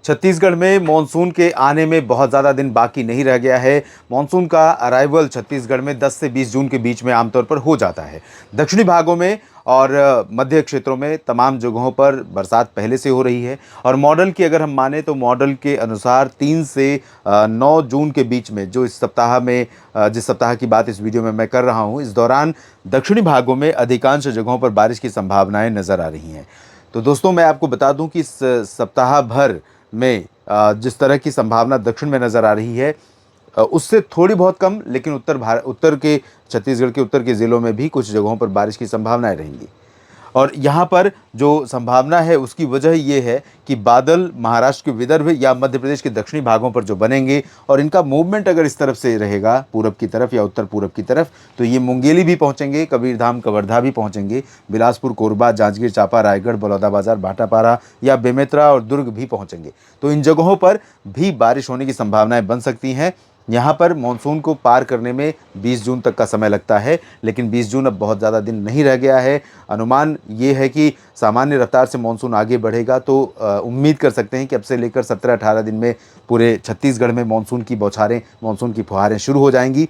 छत्तीसगढ़ में मॉनसून के आने में बहुत ज़्यादा दिन बाकी नहीं रह गया है। मॉनसून का अराइवल छत्तीसगढ़ में 10 से 20 जून के बीच में आमतौर पर हो जाता है। दक्षिणी भागों में और मध्य क्षेत्रों में तमाम जगहों पर बरसात पहले से हो रही है और मॉडल की अगर हम माने तो मॉडल के अनुसार 3 से 9 जून के बीच में जो इस सप्ताह में जिस सप्ताह की बात इस वीडियो में मैं कर रहा हूँ, इस दौरान दक्षिणी भागों में अधिकांश जगहों पर बारिश की संभावनाएं नज़र आ रही हैं। तो दोस्तों, मैं आपको बता दूं कि इस सप्ताह भर में जिस तरह की संभावना दक्षिण में नज़र आ रही है उससे थोड़ी बहुत कम, लेकिन उत्तर के छत्तीसगढ़ के उत्तर के ज़िलों में भी कुछ जगहों पर बारिश की संभावनाएं रहेंगी। और यहाँ पर जो संभावना है उसकी वजह ये है कि बादल महाराष्ट्र के विदर्भ या मध्य प्रदेश के दक्षिणी भागों पर जो बनेंगे और इनका मूवमेंट अगर इस तरफ से रहेगा, पूरब की तरफ या उत्तर पूरब की तरफ, तो ये मुंगेली भी पहुँचेंगे, कबीरधाम कवर्धा भी पहुँचेंगे, बिलासपुर कोरबा जांजगीर चांपा रायगढ़ बलौदाबाजार भाटापारा या बेमेतरा और दुर्ग भी पहुँचेंगे। तो इन जगहों पर भी बारिश होने की संभावनाएं बन सकती हैं। यहाँ पर मानसून को पार करने में 20 जून तक का समय लगता है, लेकिन 20 जून अब बहुत ज़्यादा दिन नहीं रह गया है। अनुमान ये है कि सामान्य रफ्तार से मानसून आगे बढ़ेगा, तो उम्मीद कर सकते हैं कि अब से लेकर 17-18 दिन में पूरे छत्तीसगढ़ में मानसून की बौछारें, मानसून की फुहारें शुरू हो जाएंगी।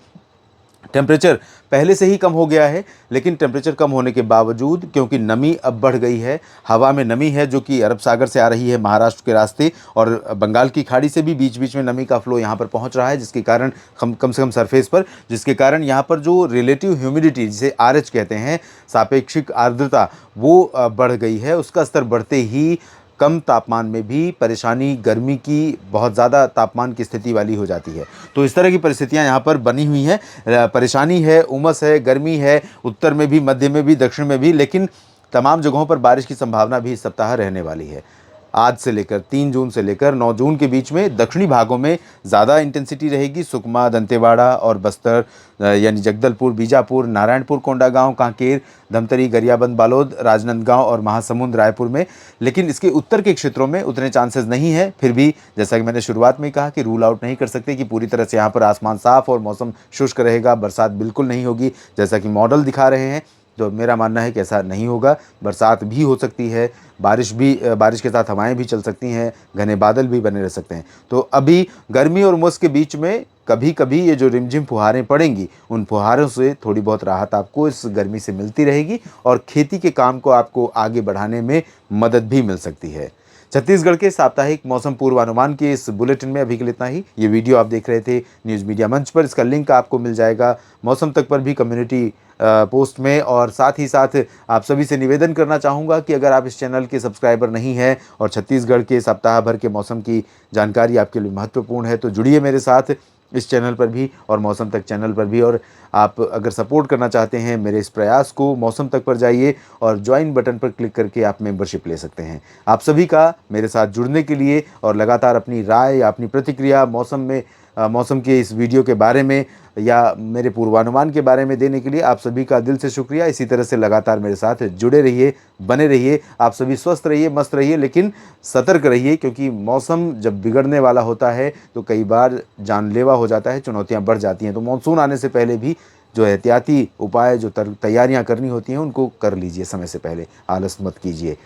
टेम्परेचर पहले से ही कम हो गया है, लेकिन टेम्परेचर कम होने के बावजूद क्योंकि नमी अब बढ़ गई है, हवा में नमी है जो कि अरब सागर से आ रही है महाराष्ट्र के रास्ते, और बंगाल की खाड़ी से भी बीच बीच में नमी का फ्लो यहाँ पर पहुँच रहा है, जिसके कारण कम से कम सरफेस पर, जिसके कारण यहाँ पर जो रिलेटिव ह्यूमिडिटी जिसे RH कहते हैं, सापेक्षिक आर्द्रता, वो बढ़ गई है। उसका स्तर बढ़ते ही कम तापमान में भी परेशानी, गर्मी की बहुत ज़्यादा तापमान की स्थिति वाली हो जाती है। तो इस तरह की परिस्थितियां यहाँ पर बनी हुई हैं। परेशानी है, उमस है, गर्मी है, उत्तर में भी, मध्य में भी, दक्षिण में भी, लेकिन तमाम जगहों पर बारिश की संभावना भी इस सप्ताह रहने वाली है। आज से लेकर 3 जून से लेकर 9 जून के बीच में दक्षिणी भागों में ज़्यादा इंटेंसिटी रहेगी। सुकमा, दंतेवाड़ा और बस्तर यानी जगदलपुर, बीजापुर, नारायणपुर, कोंडागांव, कांकेर, धमतरी, गरियाबंद, बालोद, राजनांदगांव और महासमुंद, रायपुर में। लेकिन इसके उत्तर के क्षेत्रों में उतने चांसेस नहीं है। फिर भी जैसा कि मैंने शुरुआत में कहा कि रूल आउट नहीं कर सकते कि पूरी तरह से यहाँ पर आसमान साफ और मौसम शुष्क रहेगा, बरसात बिल्कुल नहीं होगी जैसा कि मॉडल दिखा रहे हैं। तो मेरा मानना है कि ऐसा नहीं होगा। बरसात भी हो सकती है, बारिश के साथ हवाएं भी चल सकती हैं, घने बादल भी बने रह सकते हैं। तो अभी गर्मी और उमस के बीच में कभी कभी ये जो रिमझिम फुहारें पड़ेंगी, उन फुहारों से थोड़ी बहुत राहत आपको इस गर्मी से मिलती रहेगी और खेती के काम को आपको आगे बढ़ाने में मदद भी मिल सकती है। छत्तीसगढ़ के साप्ताहिक मौसम पूर्वानुमान के इस बुलेटिन में अभी के लिए इतना ही। ये वीडियो आप देख रहे थे न्यूज़ मीडिया मंच पर, इसका लिंक आपको मिल जाएगा मौसम तक पर भी कम्युनिटी पोस्ट में। और साथ ही साथ आप सभी से निवेदन करना चाहूँगा कि अगर आप इस चैनल के सब्सक्राइबर नहीं हैं और छत्तीसगढ़ के सप्ताह भर के मौसम की जानकारी आपके लिए महत्वपूर्ण है, तो जुड़िए मेरे साथ इस चैनल पर भी और मौसम तक चैनल पर भी। और आप अगर सपोर्ट करना चाहते हैं मेरे इस प्रयास को, मौसम तक पर जाइए और ज्वाइन बटन पर क्लिक करके आप मेंबरशिप ले सकते हैं। आप सभी का मेरे साथ जुड़ने के लिए और लगातार अपनी राय या अपनी प्रतिक्रिया मौसम के इस वीडियो के बारे में या मेरे पूर्वानुमान के बारे में देने के लिए आप सभी का दिल से शुक्रिया। इसी तरह से लगातार मेरे साथ जुड़े रहिए, बने रहिए। आप सभी स्वस्थ रहिए, मस्त रहिए, लेकिन सतर्क रहिए, क्योंकि मौसम जब बिगड़ने वाला होता है तो कई बार जानलेवा हो जाता है, चुनौतियां बढ़ जाती हैं। तो मानसून आने से पहले भी जो एहतियाती उपाय, जो तैयारियां करनी होती हैं, उनको कर लीजिए समय से पहले, आलस मत कीजिए।